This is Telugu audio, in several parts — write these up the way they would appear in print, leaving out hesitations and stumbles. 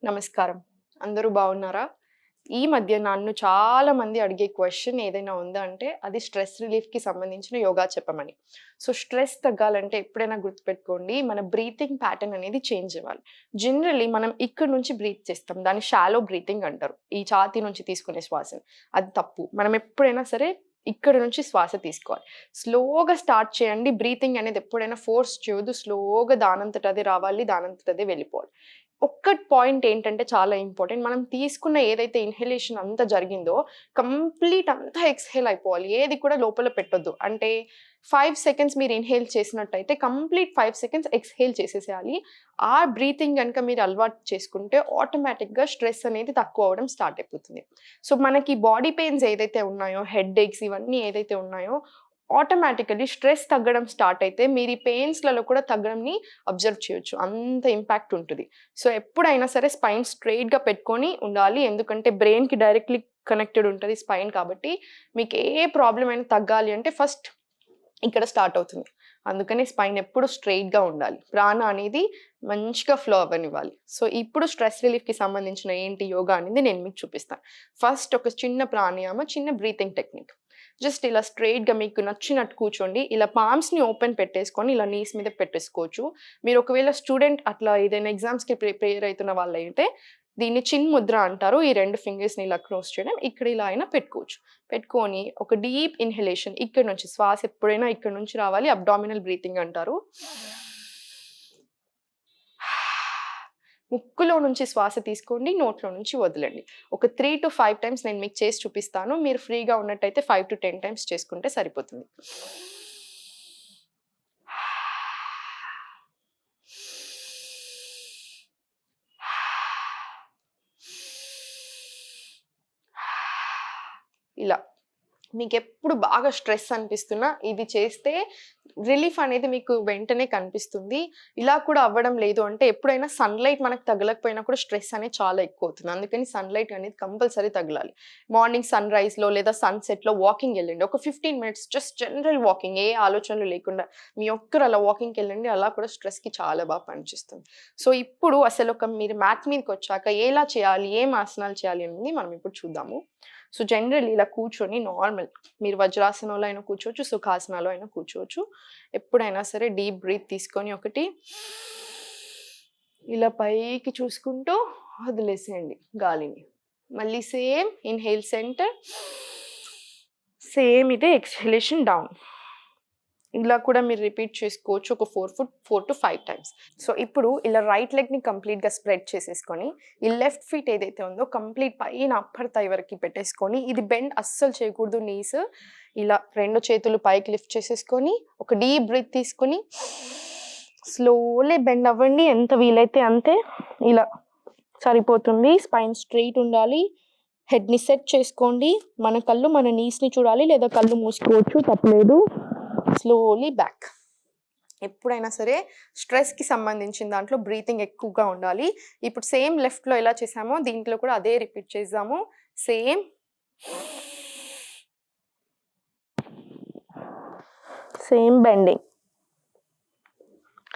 నమస్కారం. అందరూ బాగున్నారా? ఈ మధ్య నన్ను చాలా మంది అడిగే క్వెషన్ ఏదైనా ఉందా అంటే అది స్ట్రెస్ రిలీఫ్‌కి సంబంధించిన యోగా చెప్పమని. సో, స్ట్రెస్ తగ్గాలంటే ఎప్పుడైనా గుర్తుపెట్టుకోండి మన బ్రీతింగ్ ప్యాటర్న్ అనేది చేంజ్ అవ్వాలి. జనరల్లీ మనం ఇక్కడి నుంచి బ్రీత్ చేస్తాం. దాన్ని షాలో బ్రీతింగ్ అంటారు. ఈ ఛాతీ నుంచి తీసుకునే శ్వాసని. అది తప్పు. మనం ఎప్పుడైనా సరే ఇక్కడ నుంచి శ్వాస తీసుకోవాలి. స్లోగా స్టార్ట్ చేయండి. బ్రీతింగ్ అనేది ఎప్పుడైనా ఫోర్స్ చేయొద్దు. స్లోగా దానంతట అదే రావాలి. దానంతట అదే వెళ్ళిపోవాలి. ఒక్క పాయింట్ ఏంటంటే చాలా ఇంపార్టెంట్. మనం తీసుకున్న ఏదైతే ఇన్‌హలేషన్ అంతా జరిగిందో కంప్లీట్ అంతా ఎక్స్‌హేల్ అయిపోవాలి. ఏది కూడా లోపల పెట్టొద్దు. అంటే 5 సెకండ్స్ మీరు ఇన్‌హేల్ చేసినట్టయితే కంప్లీట్ 5 సెకండ్స్ ఎక్స్‌హేల్ చేసేసేయాలి. ఆ బ్రీతింగ్ గనుక మీరు అలవాటు చేసుకుంటే ఆటోమేటిక్‌గా స్ట్రెస్ అనేది తక్కువ అవ్వడం స్టార్ట్ అయిపోతుంది. సో, మనకి బాడీ పెయిన్స్ ఏదైతే ఉన్నాయో, హెడ్‌ఏక్స్ ఇవన్నీ ఏదైతే ఉన్నాయో ఆటోమేటికల్లీ స్ట్రెస్ తగ్గడం స్టార్ట్ అయితే మీరు ఈ పెయిన్స్‌లలో కూడా తగ్గడంని అబ్జర్వ్ చేయొచ్చు. అంత ఇంపాక్ట్ ఉంటది. సో, ఎప్పుడైనా సరే స్పైన్ స్ట్రెయిట్‌గా పెట్టుకొని ఉండాలి. ఎందుకంటే బ్రెయిన్‌కి డైరెక్ట్‌లీ కనెక్టెడ్ ఉంటది స్పైన్ కాబట్టి మీకు ఏ ప్రాబ్లమ్ అయినా తగ్గాలి అంటే ఫస్ట్ ఇక్కడ స్టార్ట్ అవుతుంది. అందుకని స్పైన్ ఎప్పుడు స్ట్రెయిట్‌గా ఉండాలి. ప్రాణ అనేది మంచిగా ఫ్లో అవ్వనివ్వాలి. సో, ఇప్పుడు స్ట్రెస్ రిలీఫ్‌కి సంబంధించిన ఏంటి యోగా అనేది నేను మీకు చూపిస్తాను. ఫస్ట్ ఒక చిన్న ప్రాణాయామ, చిన్న బ్రీతింగ్ టెక్నిక్. జస్ట్ ఇలా స్ట్రెయిట్‌గా మీకు నచ్చినట్టు కూర్చోండి. ఇలా పామ్స్‌ని ఓపెన్ పెట్టేసుకొని ఇలా నీస్ మీద పెట్టేసుకోవచ్చు. మీరు ఒకవేళ స్టూడెంట్ అట్లా ఏదైనా ఎగ్జామ్స్‌కి ప్రిపేర్ అయితున్న వాళ్ళైతే దీన్ని చిన్ ముద్ర అంటారు. ఈ 2 ఫింగర్స్‌ని ఇలా క్లోజ్ చేయడం. ఇక్కడ ఇలా అయినా పెట్టుకోవచ్చు. పెట్టుకొని ఒక డీప్ ఇన్‌హలేషన్ ఇక్కడి నుంచి శ్వాస ఎప్పుడైనా ఇక్కడి నుంచి రావాలి. అబ్డామినల్ బ్రీతింగ్ అంటారు. ముక్కులో నుంచి శ్వాస తీసుకోండి. నోట్లో నుంచి వదలండి. ఒక 3-5 టైమ్స్ నేను మీకు చేసి చూపిస్తాను. మీరు ఫ్రీగా ఉన్నట్టయితే 5-10 టైమ్స్ చేసుకుంటే సరిపోతుంది. ఇలా. మీకెప్పుడు బాగా స్ట్రెస్ అనిపిస్తున్నా ఇది చేస్తే రిలీఫ్ అనేది మీకు వెంటనే కనిపిస్తుంది. ఇలా కూడా అవ్వడం లేదు అంటే ఎప్పుడైనా సన్‌లైట్ మనకు తగలకపోయినా కూడా స్ట్రెస్ అనేది చాలా ఎక్కువవుతుంది. అందుకని సన్‌లైట్ అనేది కంపల్సరీ తగలాలి. మార్నింగ్ సన్‌రైజ్‌లో లేదా సన్‌సెట్‌లో వాకింగ్ ఎళ్ళండి. ఒక 15 మినిట్స్ జస్ట్ జనరల్ వాకింగ్ ఏ ఆలోచనలు లేకుండా మీ ఒక్కరు అలా వాకింగ్‌కెళ్ళండి. అలా కూడా స్ట్రెస్‌కి చాలా బాగా పనిచేస్తుంది. సో, ఇప్పుడు అసలు మీరు మ్యాట్ మీదకొచ్చాక ఎలా చేయాలి? ఏం ఆసనాలు చేయాలి అనేది మనం ఇప్పుడు చూద్దాము. సో, జనరల్లీ ఇలా కూర్చొని నార్మల్ మీరు వజ్రాసనంలో అయినా కూర్చోవచ్చు, సుఖాసనాలో అయినా కూర్చోవచ్చు. ఎప్పుడైనా సరే డీప్ బ్రీత్ తీసుకొని ఒకటి ఇలా పైకి చూసుకుంటూ వదిలేసేయండి గాలిని. మళ్ళీ సేమ్ ఇన్‌హేల్ సెంటర్. సేమ్ ఇదే ఎక్స్‌హలేషన్ డౌన్. ఇలా కూడా మీరు రిపీట్ చేసుకోవచ్చు. ఒక 4-5 టైమ్స్. సో, ఇప్పుడు ఇలా రైట్ లెగ్‌ని కంప్లీట్‌గా స్ప్రెడ్ చేసేసుకొని, ఈ లెఫ్ట్ ఫీట్ ఏదైతే ఉందో కంప్లీట్ పైన అప్పర్ థై వరకి పెట్టేసుకొని, ఇది బెండ్ అస్సలు చేయకూడదు నీస్. ఇలా 2 చేతులు పైకి లిఫ్ట్ చేసేసుకొని, ఒక డీప్ బ్రీత్ తీసుకొని, స్లోలీ బెండ్ అవ్వండి. ఎంత వీలైతే అంతే. ఇలా సరిపోతుంది. స్పైన్ స్ట్రెయిట్ ఉండాలి. హెడ్‌ని సెట్ చేసుకోండి. మన కళ్ళు మన నీస్‌ని చూడాలి లేదా కళ్ళు మూసుకోవచ్చు తప్పులేదు. Slowly back. ఎప్పుడైనా సరే స్ట్రెస్‌కి సంబంధించిన దాంట్లో బ్రీతింగ్ ఎక్కువగా ఉండాలి. ఇప్పుడు సేమ్ లెఫ్ట్‌లో ఎలా చేసామో దీంట్లో కూడా అదే రిపీట్ చేద్దాము. Same. Same bending.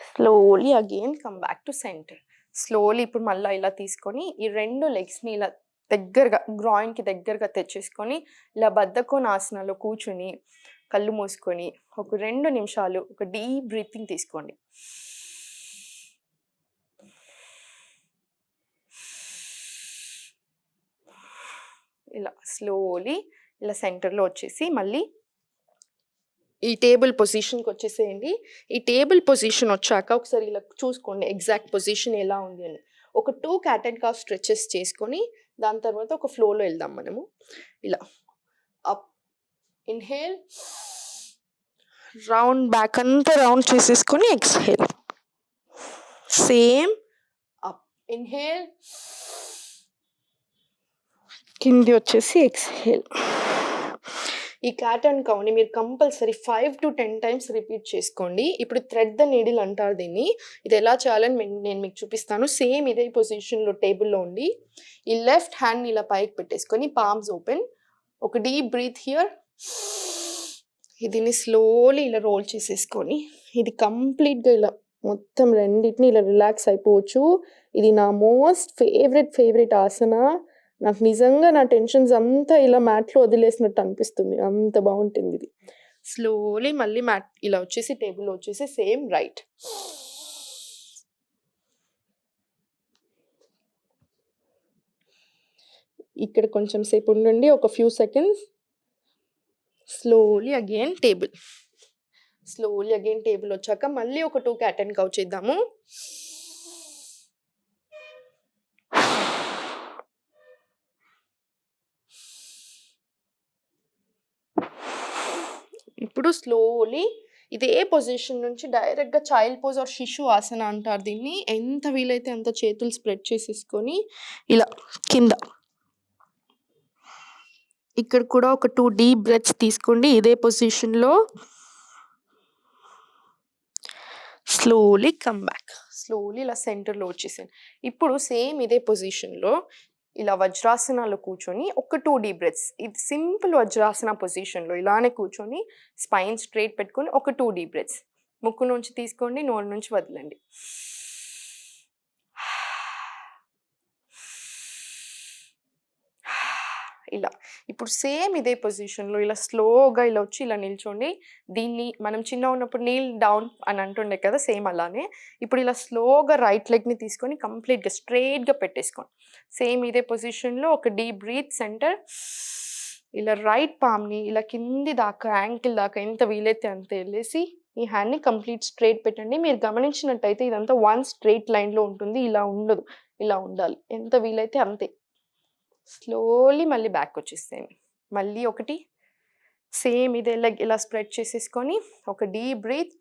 Slowly again come back to centre. Slowly ఇప్పుడు మళ్ళా ఇలా తీసుకొని ఈ 2 లెగ్స్‌ని ఇలా దగ్గరగా గ్రాయిన్‌కి దగ్గరగా తెచ్చేసుకొని ఇలా బద్ధకోణాసనాలో కూర్చొని కళ్ళు మూసుకొని ఒక 2 నిమిషాలు ఒక డీప్ బ్రీతింగ్ తీసుకోండి. ఇలా స్లోలీ ఇలా సెంటర్‌లో వచ్చేసి మళ్ళీ ఈ టేబుల్ పొజిషన్‌కి వచ్చేసేయండి. ఈ టేబుల్ పొజిషన్ వచ్చాక ఒకసారి ఇలా చూసుకోండి ఎగ్జాక్ట్ పొజిషన్ ఎలా ఉంది అని. ఒక 2 క్యాట్ అండ్ కావ్ స్ట్రెచెస్ చేసుకొని దాని తర్వాత ఒక ఫ్లోలో వెళ్దాం మనము. ఇలా అప్ ఇన్‌హేల్, రౌండ్ బ్యాక్ అంతా రౌండ్ చేసేసుకొని ఎక్స్‌హేల్. సేమ్ అప్ ఇన్‌హేల్, కింది వచ్చేసి ఎక్స్‌హేల్. ఈ క్యాట్ అండ్ కౌని మీరు కంపల్సరీ 5-10 టైమ్స్ రిపీట్ చేసుకోండి. ఇప్పుడు థ్రెడ్ ద నీడిల్ అంటారు దీన్ని. ఇది ఎలా చేయాలని నేను మీకు చూపిస్తాను. సేమ్ ఇదే పొజిషన్‌లో టేబుల్‌లో ఉండి ఈ లెఫ్ట్ హ్యాండ్‌ని ఇలా పైకి పెట్టేసుకొని పామ్స్ ఓపెన్. ఒక డీప్ బ్రీత్ హియర్. దీన్ని స్లోలీ ఇలా రోల్ చేసేసుకొని ఇది కంప్లీట్‌గా ఇలా మొత్తం రెండిటిని ఇలా రిలాక్స్ అయిపోవచ్చు. ఇది నా మోస్ట్ ఫేవరెట్ ఆసన. నాకు నిజంగా నా టెన్షన్స్ అంతా ఇలా మ్యాట్‌లో వదిలేసినట్టు అనిపిస్తుంది. అంత బావుంటుంది ఇది. స్లోలీ మళ్ళీ మ్యాట్ ఇలా వచ్చేసి టేబుల్‌లో వచ్చేసి సేమ్ రైట్. ఇక్కడ కొంచెం సేపు ఉండండి. ఒక few seconds. Slowly again table. వచ్చాక మళ్ళీ ఒక 2 క్యాట్ అండ్ కౌ చేద్దాము. ఇప్పుడు స్లోలీ ఇదే పొజిషన్ నుంచి డైరెక్ట్‌గా చైల్డ్ పోజ్ ఆర్ శిశు ఆసన అంటారు దీన్ని. ఎంత వీలైతే అంత చేతులు స్ప్రెడ్ చేసేసుకొని ఇలా కింద. ఇక్కడ కూడా ఒక 2 డీప్ బ్రెత్స్ తీసుకోండి ఇదే పొజిషన్‌లో. Slowly come back. స్లోలీ ఇలా సెంటర్‌లో వచ్చేసేయండి. ఇప్పుడు సేమ్ ఇదే పొజిషన్‌లో ఇలా వజ్రాసనాలో కూర్చొని ఒక 2 డీప్ బ్రెత్స్. ఇది సింపుల్ వజ్రాసన పొజిషన్‌లో ఇలానే కూర్చొని స్పైన్ స్ట్రెయిట్ పెట్టుకొని ఒక 2 డీప్ బ్రెత్స్. ముక్కు నుంచి తీసుకోండి, నోరు నుంచి వదలండి. ఇలా. ఇప్పుడు సేమ్ ఇదే పొజిషన్‌లో ఇలా స్లోగా ఇలా వచ్చి ఇలా నిల్చోండి. దీన్ని మనం చిన్నగా ఉన్నప్పుడు నీల్ డౌన్ అని అంటుండే కదా! సేమ్ అలానే. ఇప్పుడు ఇలా స్లోగా రైట్ లెగ్‌ని తీసుకొని కంప్లీట్‌గా స్ట్రెయిట్‌గా పెట్టేసుకోండి. సేమ్ ఇదే పొజిషన్‌లో ఒక డీప్ బ్రీత్ సెంటర్. ఇలా రైట్ పామ్‌ని ఇలా కింది దాకా యాంకిల్ దాకా ఎంత వీలైతే అంత ఎళ్ళేసి ఈ హ్యాండ్‌ని కంప్లీట్ స్ట్రెయిట్ పెట్టండి. మీరు గమనించినట్టయితే ఇదంతా వన్ స్ట్రెయిట్ లైన్‌లో ఉంటుంది. ఇలా ఉండదు. ఇలా ఉండాలి. ఎంత వీలైతే అంతే. స్లోలీ మళ్ళీ బ్యాక్ వచ్చేసేయండి. మళ్ళీ ఒకటి సేమ్ ఇదే లెగ్ ఇలా స్ప్రెడ్ చేసేసుకొని ఒక డీప్ బ్రీత్.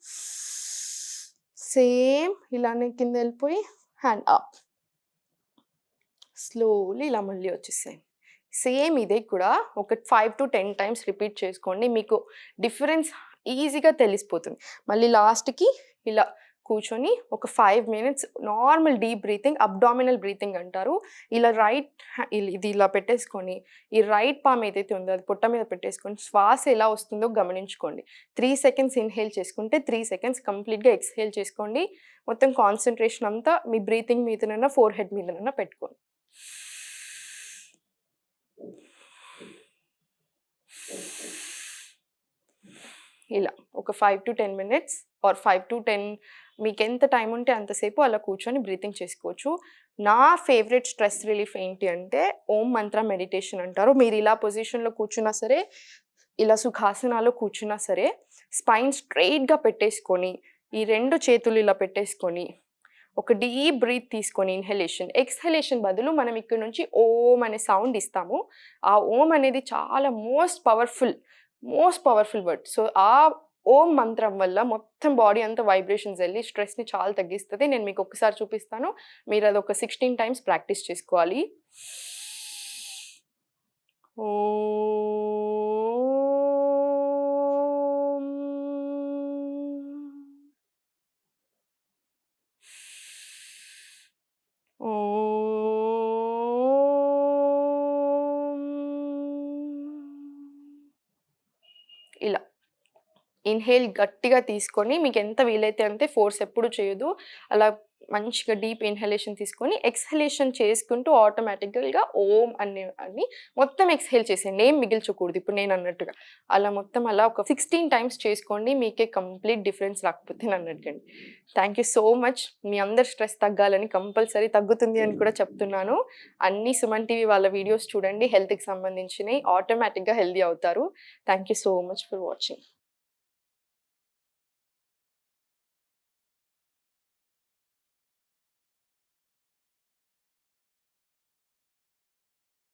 సేమ్ ఇలానే కింద వెళ్ళిపోయి హ్యాండ్ అప్. స్లోలీ ఇలా మళ్ళీ వచ్చేసేయండి. సేమ్ ఇదే కూడా ఒక 5 to 10 టైమ్స్ రిపీట్ చేసుకోండి. మీకు డిఫరెన్స్ ఈజీగా తెలిసిపోతుంది. మళ్ళీ లాస్ట్‌కి ఇలా కూర్చొని ఒక 5 minutes normal deep breathing, abdominal breathing అంటారు. ఇలా ఇది ఇలా పెట్టేసుకొని ఈ రైట్ పామ్ ఏదైతే ఉందో అది పొట్ట మీద పెట్టేసుకొని శ్వాస ఎలా వస్తుందో గమనించుకోండి. 3 సెకండ్స్ ఇన్‌హేల్ చేసుకుంటే 3 సెకండ్స్ కంప్లీట్‌గా ఎక్స్‌హేల్ చేసుకోండి. మొత్తం కాన్సంట్రేషన్ అంతా మీ బ్రీతింగ్ మీదనన్నా, ఫోర్ హెడ్ మీదనన్నా పెట్టుకోండి. ఇలా ఒక 5 to 10 మినిట్స్ ఆర్ 5 to 10 మీకెంత టైం ఉంటే అంతసేపు అలా కూర్చొని బ్రీతింగ్ చేసుకోవచ్చు. నా ఫేవరెట్ స్ట్రెస్ రిలీఫ్ ఏంటి అంటే ఓం మంత్ర మెడిటేషన్ అంటారు. మీరు ఇలా పొజిషన్‌లో కూర్చున్నా సరే, ఇలా సుఖాసనాలో కూర్చున్నా సరే, స్పైన్ స్ట్రెయిట్‌గా పెట్టేసుకొని, ఈ 2 చేతులు ఇలా పెట్టేసుకొని, ఒక డీప్ బ్రీత్ తీసుకొని ఇన్‌హలేషన్, ఎక్స్‌హలేషన్ బదులు మనం ఇక్కడ నుంచి ఓం అనే సౌండ్ ఇస్తాము. ఆ ఓం అనేది చాలా మోస్ట్ పవర్ఫుల్ వర్డ్. సో, ఆ ఓం మంత్రం వల్ల మొత్తం బాడీ అంతా వైబ్రేషన్స్ వెళ్ళి స్ట్రెస్‌ని చాలా తగ్గిస్తది. నేను మీకు ఒక్కసారి చూపిస్తాను. మీరు అదొక 16 టైమ్స్ ప్రాక్టీస్ చేసుకోవాలి. ఇలా ఇన్‌హేల్ గట్టిగా తీసుకొని మీకు ఎంత వీలైతే అంతే, ఫోర్స్ ఎప్పుడు చేయొద్దు. అలా మంచిగా డీప్ ఇన్‌హలేషన్ తీసుకొని ఎక్స్‌హలేషన్ చేసుకుంటూ ఆటోమేటికల్‌గా ఓం అని మొత్తం ఎక్స్‌హేల్ చేసేయండి. ఏం మిగిల్చకూడదు ఇప్పుడు నేను అన్నట్టుగా. అలా మొత్తం అలా ఒక 16 టైమ్స్ చేసుకోండి. మీకే కంప్లీట్ డిఫరెన్స్ రాకపోతే నన్ను అడగండి. Thank you so much. మీ అందరి స్ట్రెస్ తగ్గాలని, కంపల్సరీ తగ్గుతుంది అని కూడా చెప్తున్నాను. అన్ని సుమన్ టీవీ వాళ్ళ వీడియోస్ చూడండి. హెల్త్‌కి సంబంధించినయి. ఆటోమేటిక్‌గా హెల్తీ అవుతారు. Thank you so much for watching.